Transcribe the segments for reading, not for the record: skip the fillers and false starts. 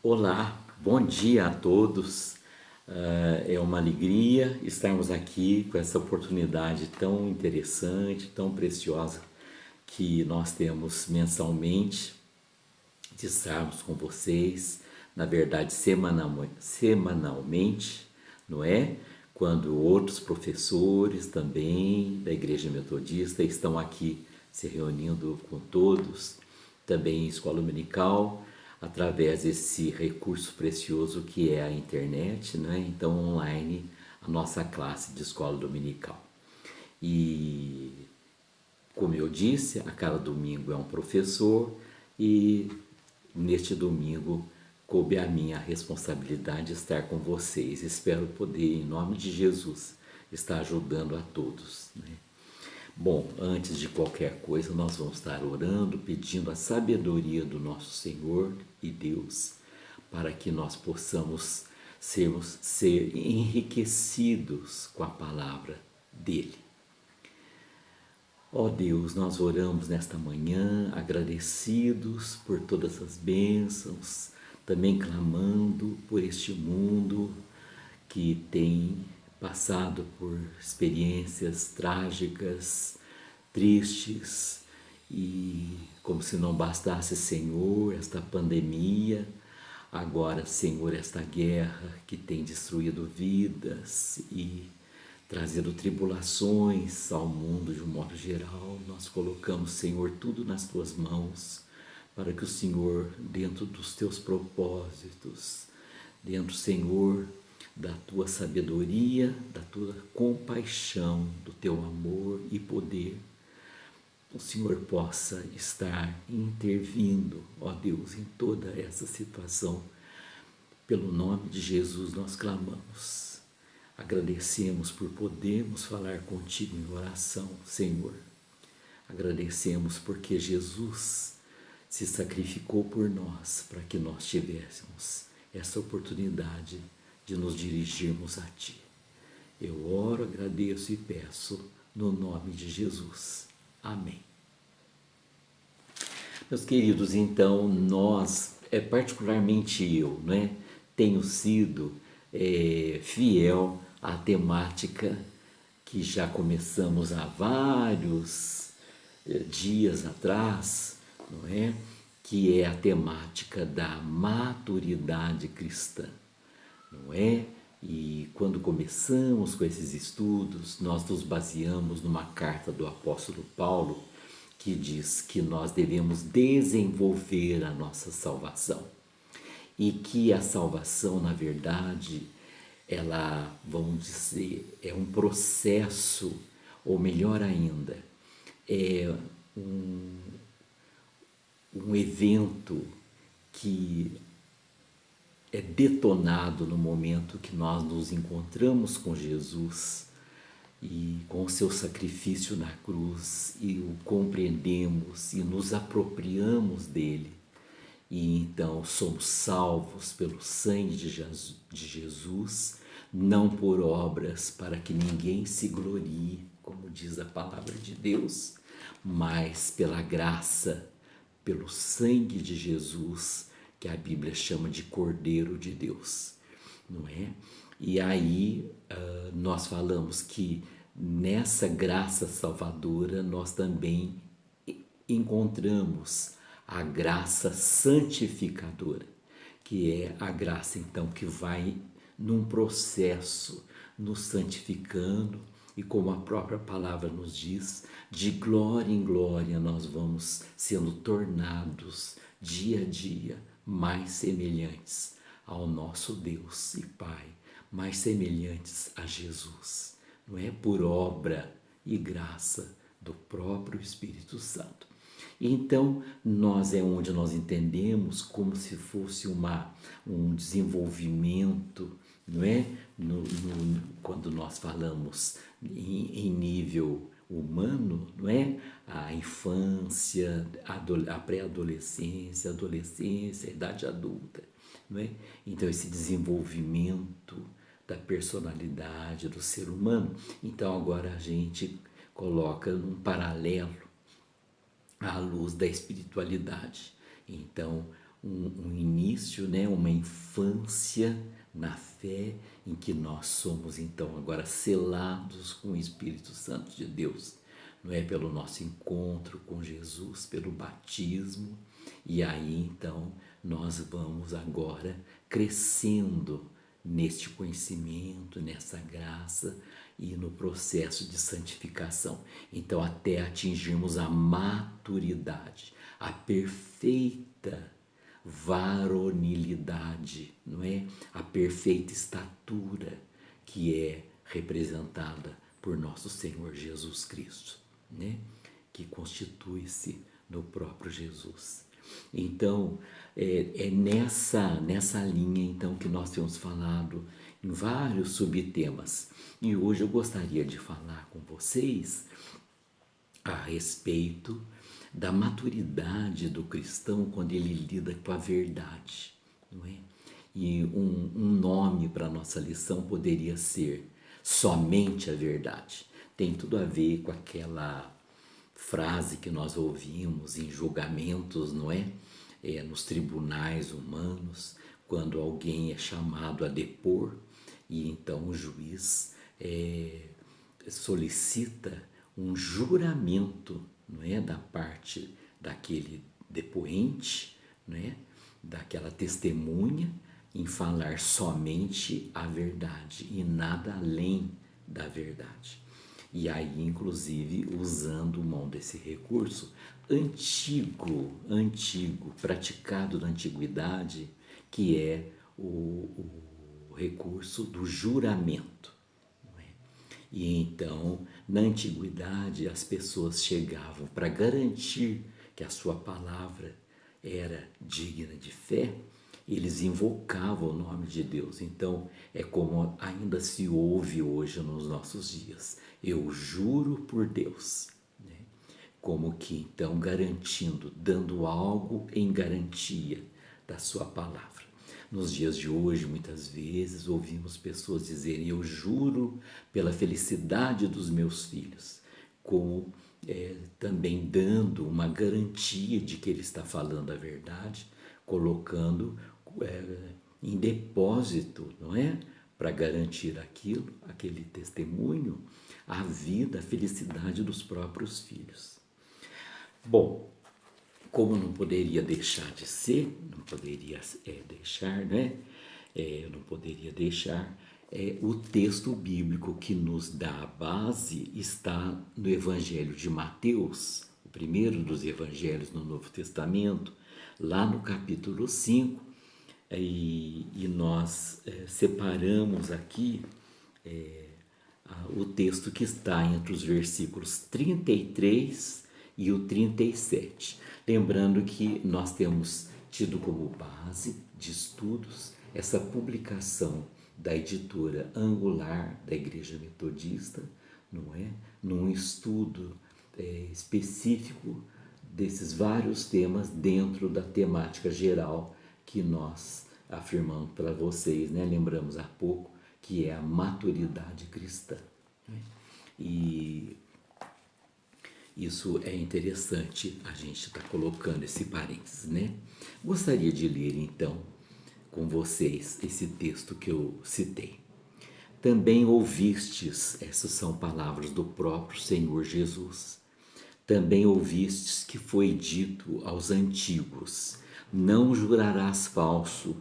Olá, bom dia a todos. É uma alegria estarmos aqui com essa oportunidade tão interessante, tão preciosa que nós temos mensalmente de estarmos com vocês, na verdade semanalmente, não é? Quando outros professores também da Igreja Metodista estão aqui se reunindo com todos, também em escola dominical, através desse recurso precioso que é a internet, né? Então online a nossa classe de escola dominical. E como eu disse, a cada domingo é um professor e neste domingo coube a minha responsabilidade estar com vocês. Espero poder, em nome de Jesus, estar ajudando a todos, né? Bom, antes de qualquer coisa, nós vamos estar orando, pedindo a sabedoria do nosso Senhor e Deus, para que nós possamos ser enriquecidos com a palavra dele. Ó Deus, nós oramos nesta manhã, agradecidos por todas as bênçãos, também clamando por este mundo que tem passado por experiências trágicas, tristes, e como se não bastasse, Senhor, esta pandemia, agora, Senhor, esta guerra que tem destruído vidas e trazido tribulações ao mundo de um modo geral. Nós colocamos, Senhor, tudo nas tuas mãos, para que o Senhor, dentro dos teus propósitos, dentro, Senhor, da tua sabedoria, da tua compaixão, do teu amor e poder, o Senhor possa estar intervindo, ó Deus, em toda essa situação. Pelo nome de Jesus nós clamamos. Agradecemos por podermos falar contigo em oração, Senhor. Agradecemos porque Jesus se sacrificou por nós, para que nós tivéssemos essa oportunidade de nos dirigirmos a Ti. Eu oro, agradeço e peço no nome de Jesus. Amém. Meus queridos, então nós, particularmente eu, né, tenho sido fiel à temática que já começamos há vários dias atrás, não é? Que é a temática da maturidade cristã, não é? E quando começamos com esses estudos, nós nos baseamos numa carta do apóstolo Paulo, que diz que nós devemos desenvolver a nossa salvação. E que a salvação, na verdade, ela, vamos dizer, é um processo, ou melhor ainda, é um evento que é detonado no momento que nós nos encontramos com Jesus e com o seu sacrifício na cruz e o compreendemos e nos apropriamos dele. E então somos salvos pelo sangue de Jesus, não por obras para que ninguém se glorie, como diz a palavra de Deus, mas pela graça, pelo sangue de Jesus, que a Bíblia chama de Cordeiro de Deus, não é? E aí nós falamos que nessa graça salvadora nós também encontramos a graça santificadora, que é a graça então que vai num processo nos santificando, e como a própria palavra nos diz, de glória em glória nós vamos sendo tornados dia a dia mais semelhantes ao nosso Deus e Pai, mais semelhantes a Jesus, não é? Por obra e graça do próprio Espírito Santo. Então, é onde nós entendemos como se fosse um desenvolvimento, não é? Quando nós falamos em nível humano, não é? A infância, a pré-adolescência, a adolescência, a idade adulta, não é? Então, esse desenvolvimento da personalidade do ser humano. Então, agora a gente coloca um paralelo à luz da espiritualidade. Então, um início, né, uma infância na fé em que nós somos então agora selados com o Espírito Santo de Deus, não é, pelo nosso encontro com Jesus, pelo batismo, e aí então nós vamos agora crescendo neste conhecimento, nessa graça e no processo de santificação. Então, até atingirmos a maturidade, a perfeita varonilidade, não é? A perfeita estatura que é representada por nosso Senhor Jesus Cristo, né? Que constitui-se no próprio Jesus. Então, é nessa linha então que nós temos falado em vários subtemas. E hoje eu gostaria de falar com vocês a respeito da maturidade do cristão quando ele lida com a verdade, não é? E um nome para a nossa lição poderia ser somente a verdade. Tem tudo a ver com aquela frase que nós ouvimos em julgamentos, não é? Nos tribunais humanos, quando alguém é chamado a depor e então o juiz solicita um juramento, não é, da parte daquele depoente, não é, daquela testemunha, em falar somente a verdade e nada além da verdade. E aí, inclusive, usando mão desse recurso antigo, praticado na antiguidade, que é o recurso do juramento. E então, na antiguidade, as pessoas chegavam para garantir que a sua palavra era digna de fé, eles invocavam o nome de Deus. Então, é como ainda se ouve hoje nos nossos dias: eu juro por Deus, né? Como que então garantindo, dando algo em garantia da sua palavra. Nos dias de hoje, muitas vezes, ouvimos pessoas dizerem: eu juro pela felicidade dos meus filhos, como também dando uma garantia de que ele está falando a verdade, colocando em depósito, não é? Para garantir aquilo, aquele testemunho, a vida, a felicidade dos próprios filhos. Bom, como não poderia deixar de ser, não poderia deixar, né? Eu não poderia deixar, o texto bíblico que nos dá a base está no Evangelho de Mateus, o primeiro dos evangelhos no Novo Testamento, lá no capítulo 5, e nós separamos aqui o texto que está entre os versículos 33 e o 37. Lembrando que nós temos tido como base de estudos essa publicação da editora Angular da Igreja Metodista, não é? Num estudo específico desses vários temas dentro da temática geral que nós afirmamos para vocês, né? Lembramos há pouco que é a maturidade cristã, né? E isso é interessante a gente estar colocando esse parênteses, né? Gostaria de ler então com vocês esse texto que eu citei. Também ouvistes, essas são palavras do próprio Senhor Jesus, também ouvistes que foi dito aos antigos: não jurarás falso,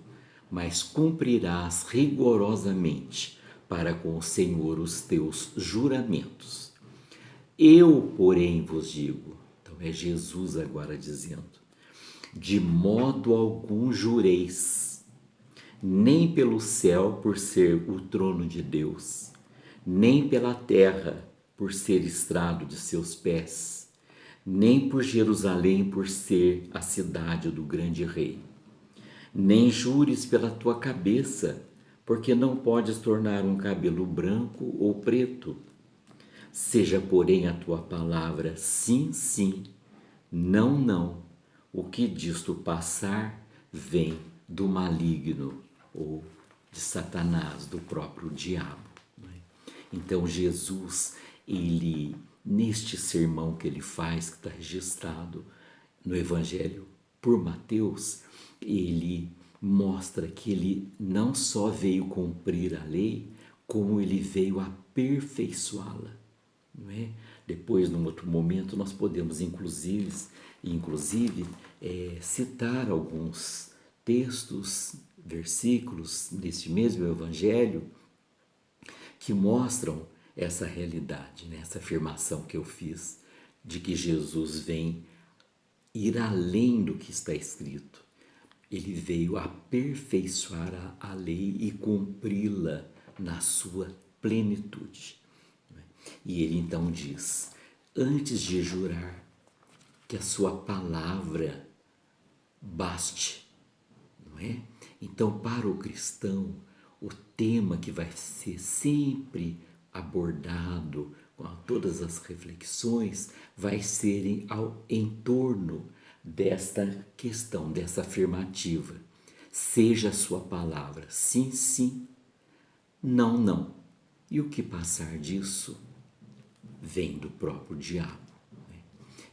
mas cumprirás rigorosamente para com o Senhor os teus juramentos. Eu, porém, vos digo, então é Jesus agora dizendo: de modo algum jureis, nem pelo céu por ser o trono de Deus, nem pela terra por ser estrado de seus pés, nem por Jerusalém por ser a cidade do grande rei. Nem jures pela tua cabeça, porque não podes tornar um cabelo branco ou preto. Seja, porém, a tua palavra sim, sim, não, não. O que disto passar vem do maligno ou de Satanás, do próprio diabo. Então Jesus, ele, neste sermão que ele faz, que está registrado no Evangelho por Mateus, ele mostra que ele não só veio cumprir a lei, como ele veio aperfeiçoá-la, não é? Depois, num outro momento, nós podemos inclusive citar alguns textos, versículos deste mesmo evangelho que mostram essa realidade, né? Essa afirmação que eu fiz de que Jesus vem ir além do que está escrito. Ele veio aperfeiçoar a lei e cumpri-la na sua plenitude. E ele então diz, antes de jurar, que a sua palavra baste, não é? Então, para o cristão, o tema que vai ser sempre abordado com todas as reflexões vai ser em torno desta questão, dessa afirmativa. Seja a sua palavra sim, sim, não, não. E o que passar disso vem do próprio diabo.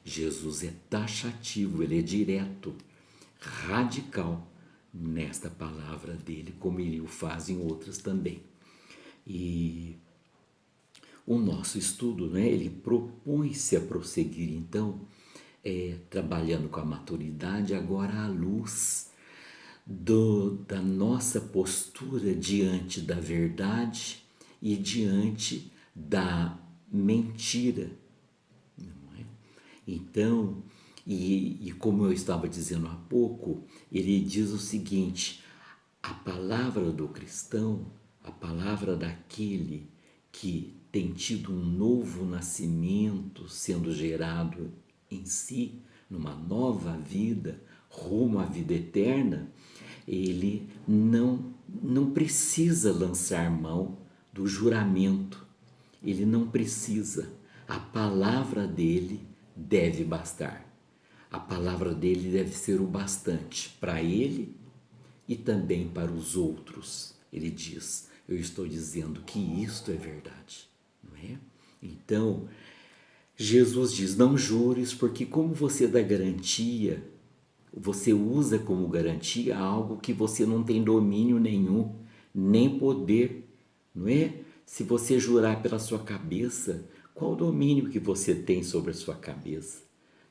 Jesus é taxativo, ele é direto, radical nesta palavra dele, como ele o faz em outras também. E o nosso estudo, né, ele propõe-se a prosseguir, então, trabalhando com a maturidade, agora à luz da nossa postura diante da verdade e diante da mentira. Então, e como eu estava dizendo há pouco, ele diz o seguinte, a palavra do cristão, a palavra daquele que tem tido um novo nascimento sendo gerado em si, numa nova vida, rumo à vida eterna, ele não precisa lançar mão do juramento, ele não precisa, a palavra dele deve bastar. A palavra dele deve ser o bastante para ele e também para os outros. Ele diz, eu estou dizendo que isto é verdade, não é? Então, Jesus diz, não jures, porque como você dá garantia, você usa como garantia algo que você não tem domínio nenhum, nem poder, não é? Se você jurar pela sua cabeça, qual o domínio que você tem sobre a sua cabeça?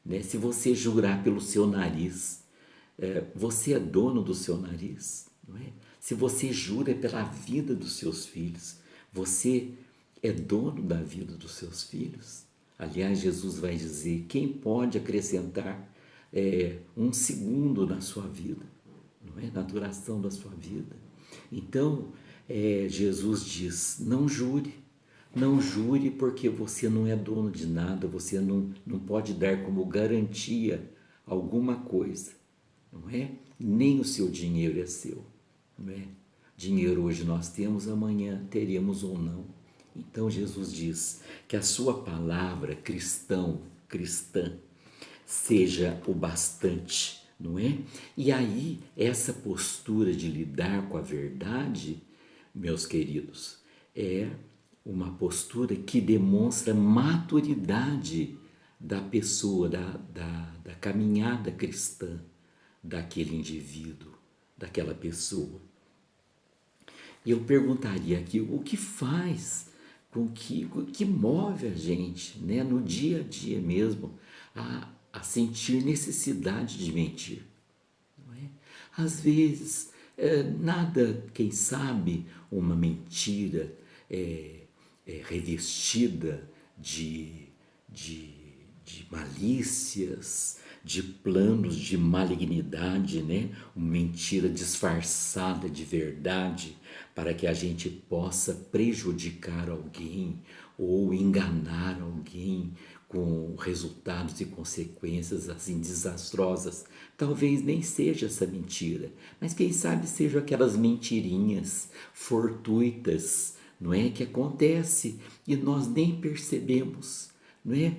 Né? Se você jurar pelo seu nariz, você é dono do seu nariz, não é? Se você jura pela vida dos seus filhos, você é dono da vida dos seus filhos. Aliás, Jesus vai dizer, quem pode acrescentar um segundo na sua vida, não é? Na duração da sua vida. Então, Jesus diz, não jure porque você não é dono de nada, você não pode dar como garantia alguma coisa, não é? Nem o seu dinheiro é seu, não é? Dinheiro hoje nós temos, amanhã teremos ou não. Então Jesus diz que a sua palavra cristã, seja o bastante, não é? E aí, essa postura de lidar com a verdade, meus queridos, é uma postura que demonstra maturidade da pessoa, da caminhada cristã daquele indivíduo, daquela pessoa. E eu perguntaria aqui, o que faz o que move a gente, né, no dia a dia mesmo, a sentir necessidade de mentir? Não é? Às vezes, nada, quem sabe, uma mentira revestida de malícias, de planos de malignidade, né? Uma mentira disfarçada de verdade para que a gente possa prejudicar alguém ou enganar alguém com resultados e consequências assim desastrosas. Talvez nem seja essa mentira, mas quem sabe sejam aquelas mentirinhas fortuitas, não é, que acontece e nós nem percebemos, não é?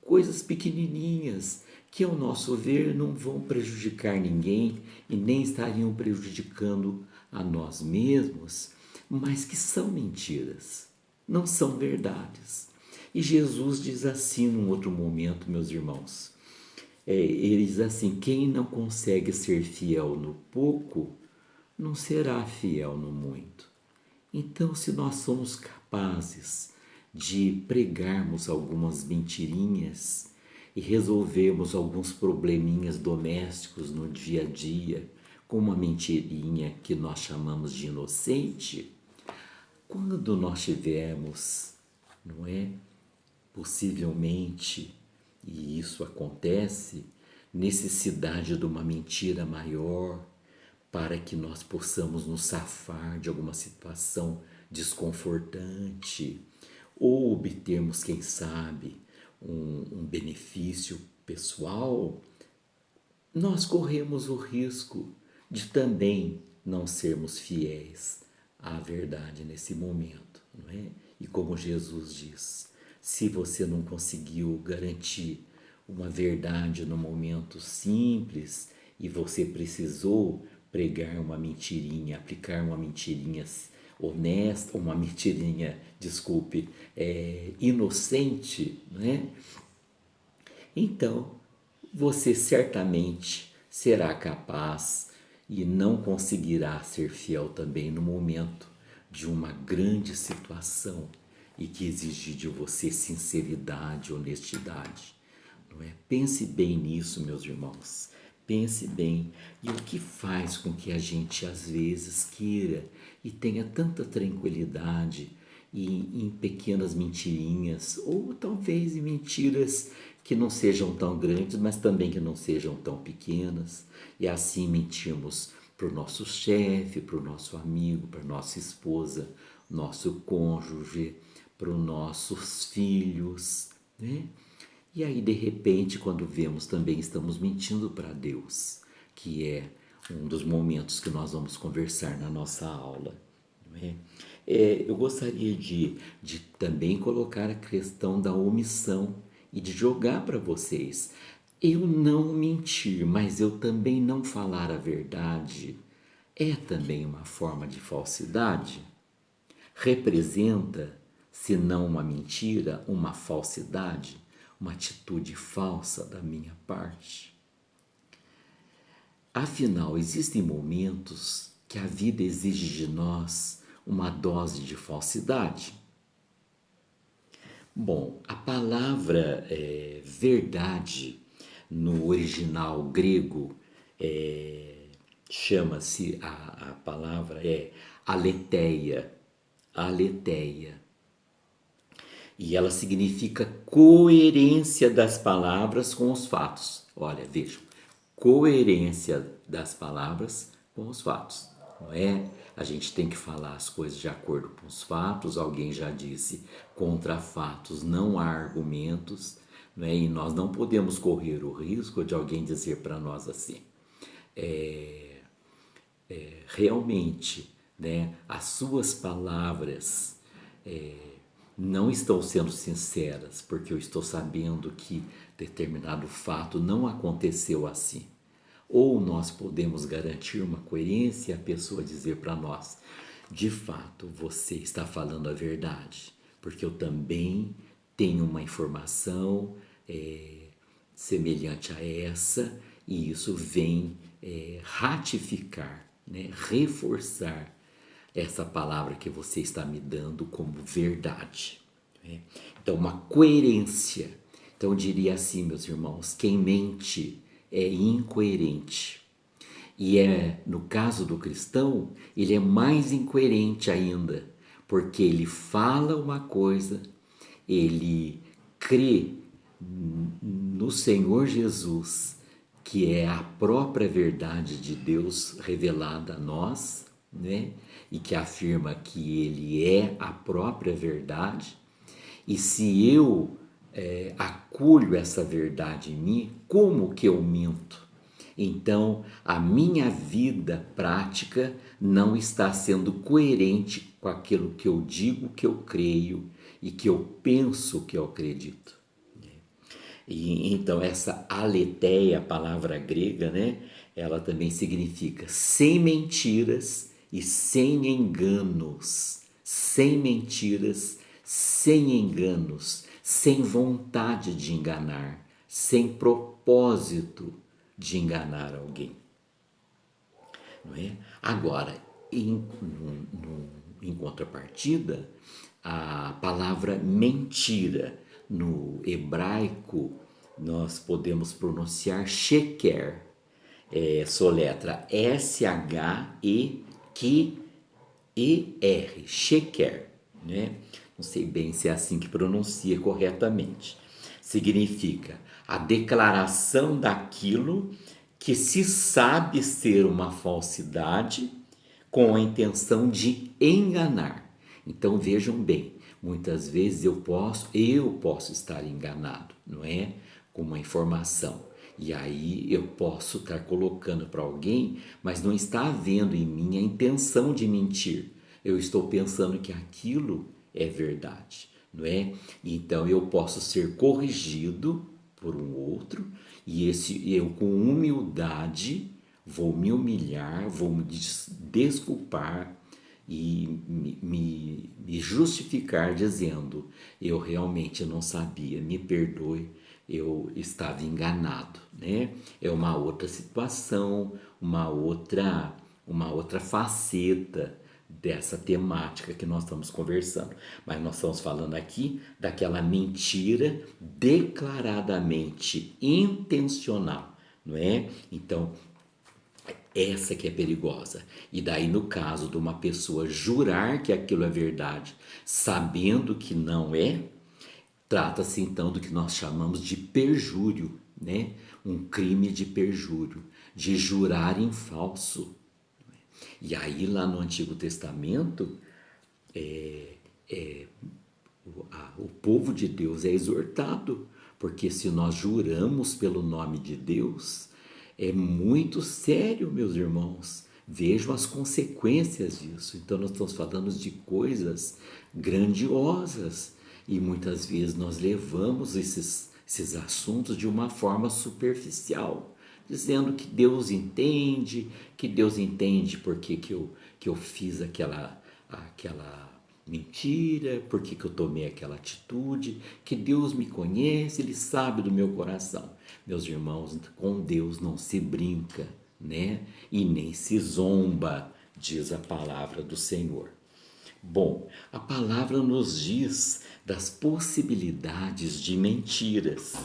Coisas pequenininhas que, ao nosso ver, não vão prejudicar ninguém e nem estariam prejudicando a nós mesmos, mas que são mentiras, não são verdades. E Jesus diz assim num outro momento, meus irmãos, ele diz assim: quem não consegue ser fiel no pouco, não será fiel no muito. Então, se nós somos capazes de pregarmos algumas mentirinhas e resolvermos alguns probleminhas domésticos no dia a dia com uma mentirinha que nós chamamos de inocente, quando nós tivermos, não é, possivelmente, e isso acontece, necessidade de uma mentira maior para que nós possamos nos safar de alguma situação desconfortante ou obtermos, quem sabe, um benefício pessoal, nós corremos o risco de também não sermos fiéis à verdade nesse momento, não é? E como Jesus diz, se você não conseguiu garantir uma verdade no momento simples e você precisou pregar uma mentirinha, aplicar uma mentirinha honesta, uma mentirinha, desculpe, inocente, né? Então, você certamente será capaz e não conseguirá ser fiel também no momento de uma grande situação e que exigir de você sinceridade, honestidade. Não é? Pense bem nisso, meus irmãos. Pense bem. E o que faz com que a gente às vezes queira e tenha tanta tranquilidade em pequenas mentirinhas, ou talvez em mentiras que não sejam tão grandes, mas também que não sejam tão pequenas, e assim mentimos para o nosso chefe, para o nosso amigo, para a nossa esposa, nosso cônjuge, para os nossos filhos, né? E aí, de repente, quando vemos, também estamos mentindo para Deus, que é um dos momentos que nós vamos conversar na nossa aula. Não é? Eu gostaria de também colocar a questão da omissão e de jogar para vocês. Eu não mentir, mas eu também não falar a verdade é também uma forma de falsidade? Representa, se não uma mentira, uma falsidade, uma atitude falsa da minha parte? Afinal, existem momentos que a vida exige de nós uma dose de falsidade. Bom, a palavra verdade no original grego chama-se, a palavra é aletheia, aletheia. E ela significa coerência das palavras com os fatos. Olha, vejam, coerência das palavras com os fatos. Não é? A gente tem que falar as coisas de acordo com os fatos. Alguém já disse, contra fatos não há argumentos. Não é? E nós não podemos correr o risco de alguém dizer para nós assim, realmente, né, as suas palavras não estão sendo sinceras, porque eu estou sabendo que determinado fato não aconteceu assim. Ou nós podemos garantir uma coerência e a pessoa dizer para nós, de fato, você está falando a verdade, porque eu também tenho uma informação semelhante a essa, e isso vem ratificar, né, reforçar essa palavra que você está me dando como verdade. Né? Então, uma coerência. Então, eu diria assim, meus irmãos, quem mente é incoerente. E no caso do cristão, ele é mais incoerente ainda, porque ele fala uma coisa, ele crê no Senhor Jesus, que é a própria verdade de Deus revelada a nós, né? E que afirma que Ele é a própria verdade. E se eu acolho essa verdade em mim, como que eu minto? Então, a minha vida prática não está sendo coerente com aquilo que eu digo que eu creio e que eu penso que eu acredito. E então essa aletheia, a palavra grega, né? Ela também significa sem mentiras e sem enganos. Sem mentiras, sem enganos, sem vontade de enganar. sem propósito de enganar alguém. Não é? Agora, em contrapartida, a palavra mentira no hebraico nós podemos pronunciar sheker, soletra S-H-E-Q-E-R, sheker, né? Não sei bem se é assim que pronuncia corretamente. Significa a declaração daquilo que se sabe ser uma falsidade com a intenção de enganar. Então vejam bem, muitas vezes eu posso estar enganado, não é? Com uma informação. E aí eu posso estar colocando para alguém, mas não está havendo em mim a intenção de mentir. Eu estou pensando que aquilo é verdade, não é? Então eu posso ser corrigido por um outro e eu com humildade vou me humilhar, vou me desculpar e me justificar dizendo: eu realmente não sabia, me perdoe, eu estava enganado, né? É uma outra situação, uma outra faceta dessa temática que nós estamos conversando. Mas nós estamos falando aqui daquela mentira declaradamente intencional, não é? Então, essa que é perigosa. E daí, no caso de uma pessoa jurar que aquilo é verdade, sabendo que não é, trata-se então do que nós chamamos de perjúrio, né? Um crime de perjúrio, de jurar em falso. E aí, lá no Antigo Testamento, o povo de Deus é exortado, porque se nós juramos pelo nome de Deus, é muito sério, meus irmãos. Vejam as consequências disso. Então, nós estamos falando de coisas grandiosas e muitas vezes nós levamos esses assuntos de uma forma superficial, dizendo que Deus entende porque que eu fiz aquela mentira, porque que eu tomei aquela atitude, que Deus me conhece, Ele sabe do meu coração. Meus irmãos, com Deus não se brinca, né? E nem se zomba, diz a palavra do Senhor. Bom, a palavra nos diz das possibilidades de mentiras,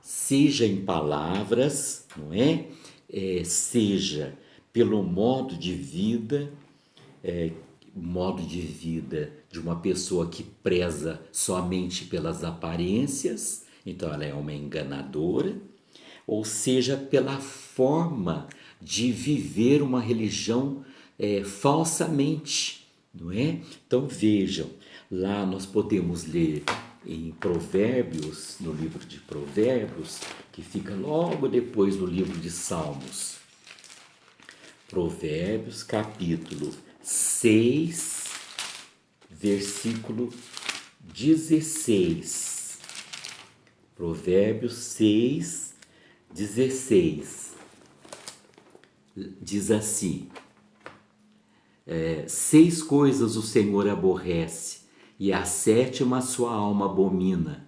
seja em palavras, não é? Seja pelo modo de vida de uma pessoa que preza somente pelas aparências, então ela é uma enganadora, ou seja, pela forma de viver uma religião falsamente, não é? Então vejam, lá nós podemos ler em Provérbios, no livro de Provérbios, que fica logo depois do livro de Salmos. Provérbios, capítulo 6, versículo 16. Provérbios 6, 16. Diz assim: 6 coisas o Senhor aborrece, e a 7ª sua alma abomina: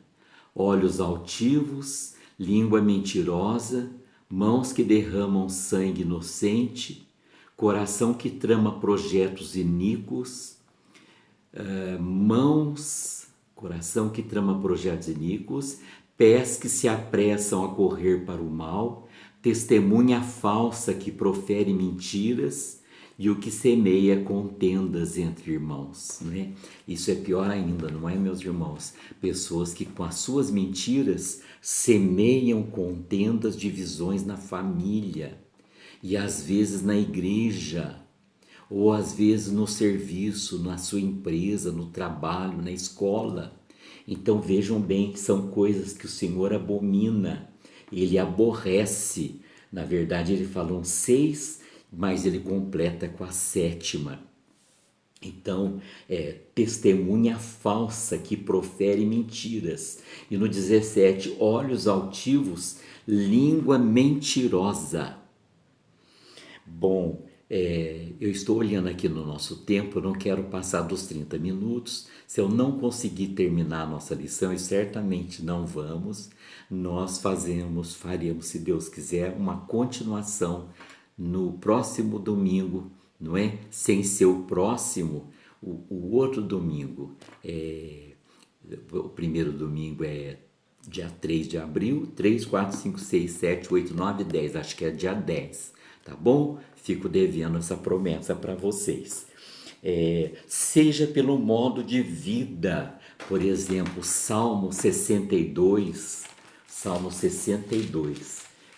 olhos altivos, língua mentirosa, mãos que derramam sangue inocente, coração que trama projetos iníquos, pés que se apressam a correr para o mal, testemunha falsa que profere mentiras e o que semeia contendas entre irmãos, não é? Isso é pior ainda, não é, meus irmãos? Pessoas que com as suas mentiras semeiam contendas, divisões na família e às vezes na igreja, ou às vezes no serviço, na sua empresa, no trabalho, na escola. Então vejam bem que são coisas que o Senhor abomina, Ele aborrece. Na verdade, ele falou 6, mas ele completa com a 7ª. Então, testemunha falsa que profere mentiras. E no 17, olhos altivos, língua mentirosa. Bom, Eu estou olhando aqui no nosso tempo, eu não quero passar dos 30 minutos. Se eu não conseguir terminar a nossa lição, e certamente não vamos, nós faremos, se Deus quiser, uma continuação no próximo domingo, não é? Sem ser o próximo, o outro domingo. O primeiro domingo é dia 3 de abril, 3, 4, 5, 6, 7, 8, 9, 10, acho que é dia 10, tá bom? Fico devendo essa promessa para vocês. Seja pelo modo de vida, por exemplo, Salmo 62,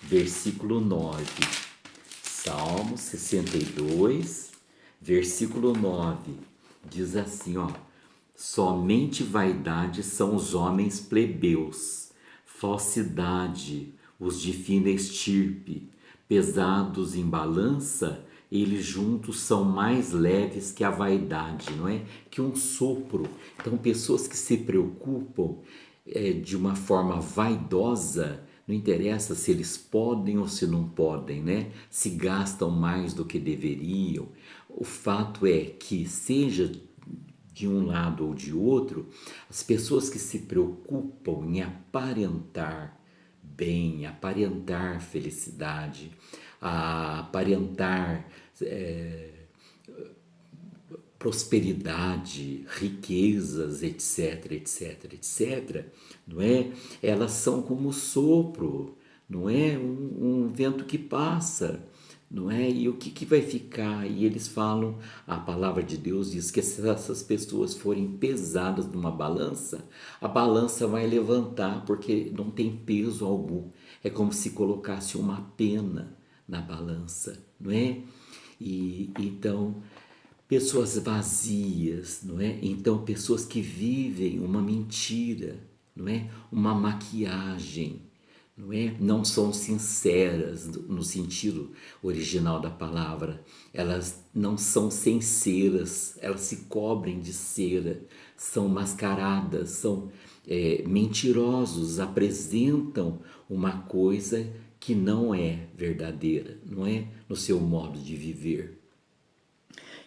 versículo 9. Salmo 62, versículo 9, diz assim, ó: somente vaidade são os homens plebeus, falsidade os de fina estirpe, pesados em balança, eles juntos são mais leves que a vaidade, não é? Que um sopro. Então, pessoas que se preocupam de uma forma vaidosa, não interessa se eles podem ou se não podem, né? Se gastam mais do que deveriam. O fato é que, seja de um lado ou de outro, as pessoas que se preocupam em aparentar bem, aparentar felicidade, aparentar prosperidade, riquezas, etc, etc, etc, não é? Elas são como sopro, não é? Um vento que passa, não é? E o que vai ficar? E eles falam, a palavra de Deus diz que se essas pessoas forem pesadas numa balança, a balança vai levantar porque não tem peso algum. É como se colocasse uma pena na balança, não é? E então, pessoas vazias, não é? Então, pessoas que vivem uma mentira, não é? Uma maquiagem, não é? Não são sinceras no sentido original da palavra. Elas não são sinceras, elas se cobrem de cera, são mascaradas, são mentirosos, apresentam uma coisa que não é verdadeira, não é? No seu modo de viver.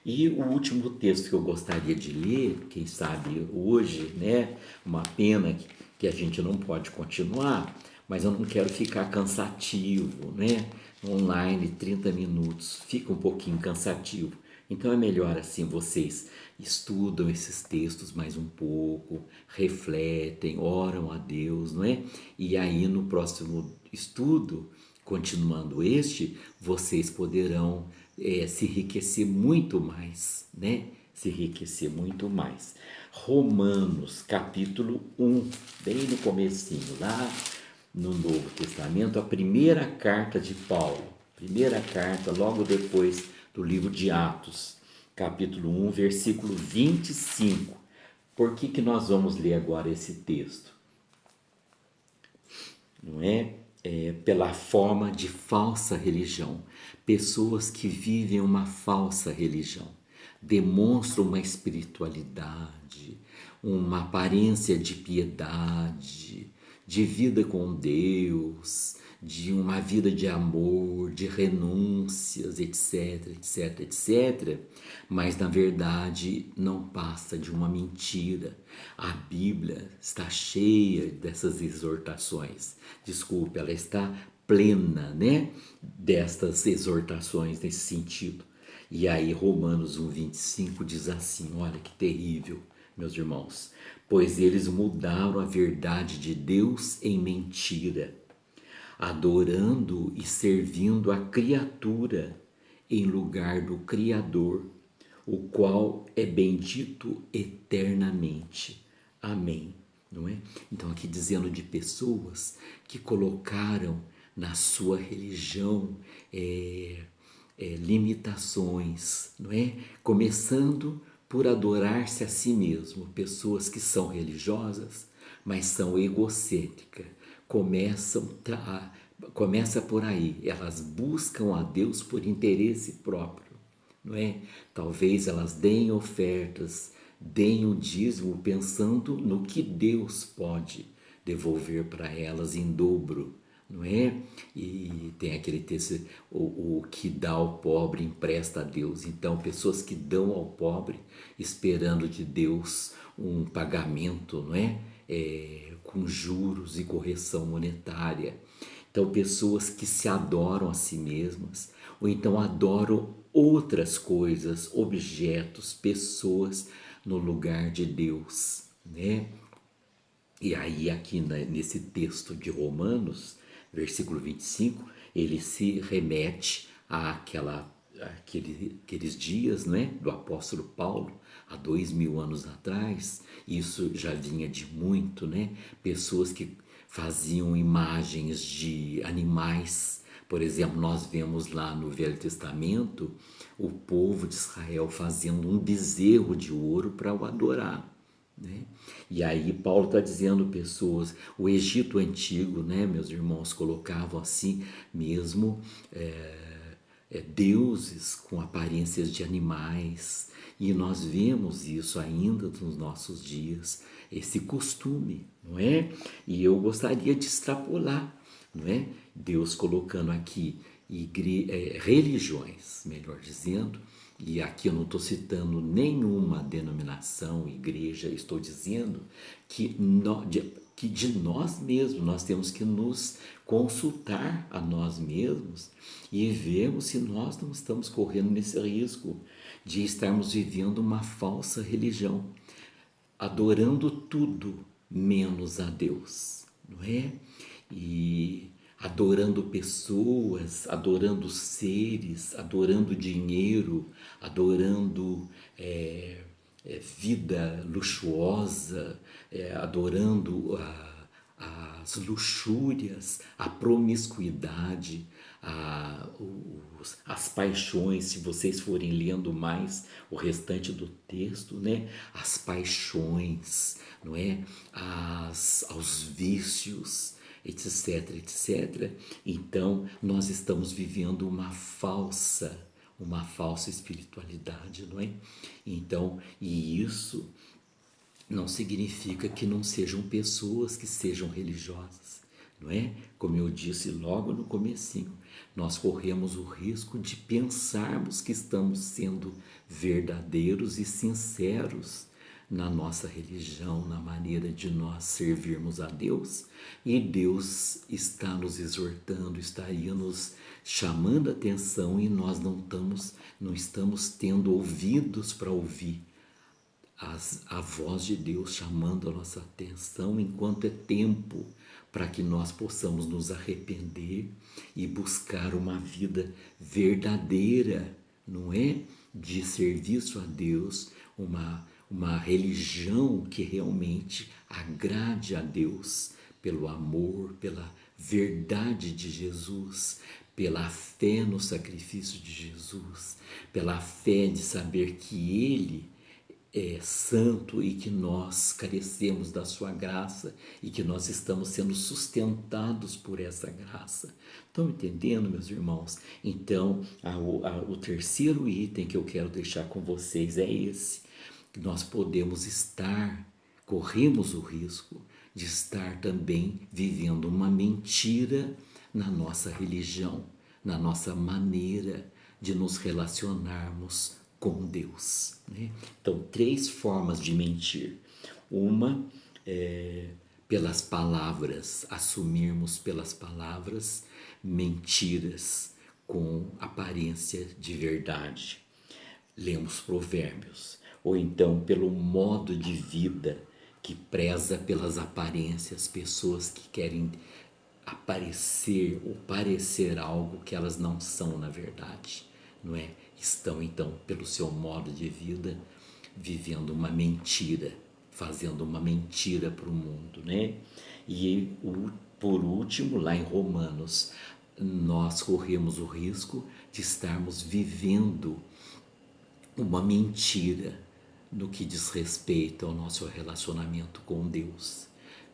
E o último texto que eu gostaria de ler, quem sabe hoje, né? Uma pena que a gente não pode continuar, mas eu não quero ficar cansativo, né? Online, 30 minutos, fica um pouquinho cansativo. Então é melhor assim, vocês estudam esses textos mais um pouco, refletem, oram a Deus, não é? E aí no próximo estudo, continuando este, vocês poderão se enriquecer muito mais, né? Se enriquecer muito mais. Romanos, capítulo 1, bem no comecinho, lá no Novo Testamento, a primeira carta de Paulo, primeira carta, logo depois do livro de Atos, capítulo 1, versículo 25. Por que nós vamos ler agora esse texto? Não é? Pela forma de falsa religião. Pessoas que vivem uma falsa religião, demonstram uma espiritualidade, uma aparência de piedade, de vida com Deus, de uma vida de amor, de renúncias, etc, etc, etc, mas na verdade não passa de uma mentira. A Bíblia está cheia dessas exortações. Desculpe, ela está plena, né, destas exortações nesse sentido. E aí Romanos 1:25 diz assim, olha que terrível, meus irmãos, pois eles mudaram a verdade de Deus em mentira, adorando e servindo a criatura em lugar do Criador, o qual é bendito eternamente. Amém. Não é? Então aqui dizendo de pessoas que colocaram na sua religião limitações, não é? Começando por adorar-se a si mesmo, pessoas que são religiosas, mas são egocêntricas, começa por aí, elas buscam a Deus por interesse próprio, não é? Talvez elas deem ofertas, deem o dízimo pensando no que Deus pode devolver para elas em dobro, não é? E tem aquele texto, o que dá ao pobre empresta a Deus. Então, pessoas que dão ao pobre esperando de Deus um pagamento, não é? Com juros e correção monetária. Então, pessoas que se adoram a si mesmas, ou então adoram outras coisas, objetos, pessoas no lugar de Deus, né? E aí, aqui nesse texto de Romanos, versículo 25, ele se remete àqueles dias, né, do apóstolo Paulo, há 2000 anos atrás. Isso já vinha de muito, né? Pessoas que faziam imagens de animais. Por exemplo, nós vemos lá no Velho Testamento o povo de Israel fazendo um bezerro de ouro para o adorar, né? E aí Paulo está dizendo pessoas, o Egito antigo, né, meus irmãos, colocavam assim mesmo deuses com aparências de animais, e nós vemos isso ainda nos nossos dias, esse costume, não é? E eu gostaria de extrapolar, não é? Deus colocando aqui religiões, melhor dizendo, e aqui eu não estou citando nenhuma denominação, igreja, estou dizendo que de nós mesmos nós temos que nos consultar a nós mesmos e vermos se nós não estamos correndo nesse risco de estarmos vivendo uma falsa religião, adorando tudo menos a Deus, não é? E adorando pessoas, adorando seres, adorando dinheiro, adorando vida luxuosa, adorando as luxúrias, a promiscuidade, as paixões. Se vocês forem lendo mais o restante do texto, né? As paixões, não é? Aos vícios, etc, etc. Então, nós estamos vivendo uma falsa espiritualidade, não é? Então, e isso não significa que não sejam pessoas que sejam religiosas, não é? Como eu disse logo no comecinho, nós corremos o risco de pensarmos que estamos sendo verdadeiros e sinceros na nossa religião, na maneira de nós servirmos a Deus, e Deus está nos exortando, está aí nos chamando a atenção, e nós não estamos tendo ouvidos para ouvir a voz de Deus chamando a nossa atenção, enquanto é tempo para que nós possamos nos arrepender e buscar uma vida verdadeira, não é? De serviço a Deus, uma religião que realmente agrade a Deus, pelo amor, pela verdade de Jesus, pela fé no sacrifício de Jesus, pela fé de saber que Ele é santo e que nós carecemos da sua graça e que nós estamos sendo sustentados por essa graça. Estão entendendo, meus irmãos? Então, o terceiro item que eu quero deixar com vocês é esse: que nós corremos o risco de estar também vivendo uma mentira na nossa religião, na nossa maneira de nos relacionarmos com Deus, né? Então, 3 formas de mentir. Uma é pelas palavras, assumirmos pelas palavras mentiras com aparência de verdade. Lemos Provérbios. Ou então pelo modo de vida que preza pelas aparências, pessoas que querem aparecer ou parecer algo que elas não são na verdade, não é? Estão então pelo seu modo de vida vivendo uma mentira, fazendo uma mentira para o mundo, né? E por último, lá em Romanos, nós corremos o risco de estarmos vivendo uma mentira no que diz respeito ao nosso relacionamento com Deus.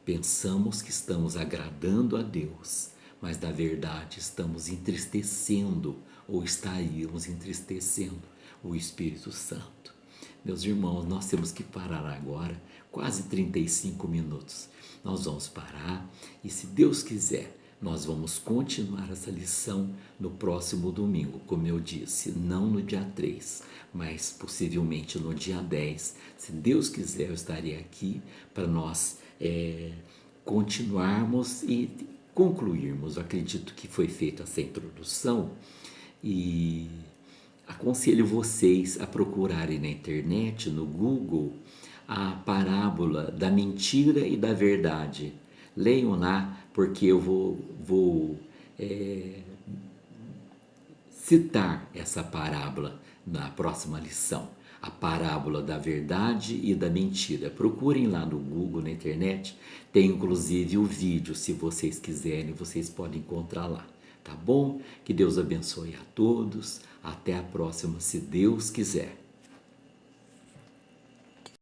Pensamos que estamos agradando a Deus, mas na verdade estamos entristecendo ou estaríamos entristecendo o Espírito Santo. Meus irmãos, nós temos que parar agora, quase 35 minutos. Nós vamos parar e, se Deus quiser, Nós vamos continuar essa lição no próximo domingo, como eu disse, não no dia 3, mas possivelmente no dia 10. Se Deus quiser, eu estarei aqui para nós continuarmos e concluirmos. Eu acredito que foi feita essa introdução e aconselho vocês a procurarem na internet, no Google, a parábola da mentira e da verdade. Leiam lá, porque eu vou citar essa parábola na próxima lição. A parábola da verdade e da mentira. Procurem lá no Google, na internet. Tem inclusive o vídeo, se vocês quiserem, vocês podem encontrar lá. Tá bom? Que Deus abençoe a todos. Até a próxima, se Deus quiser.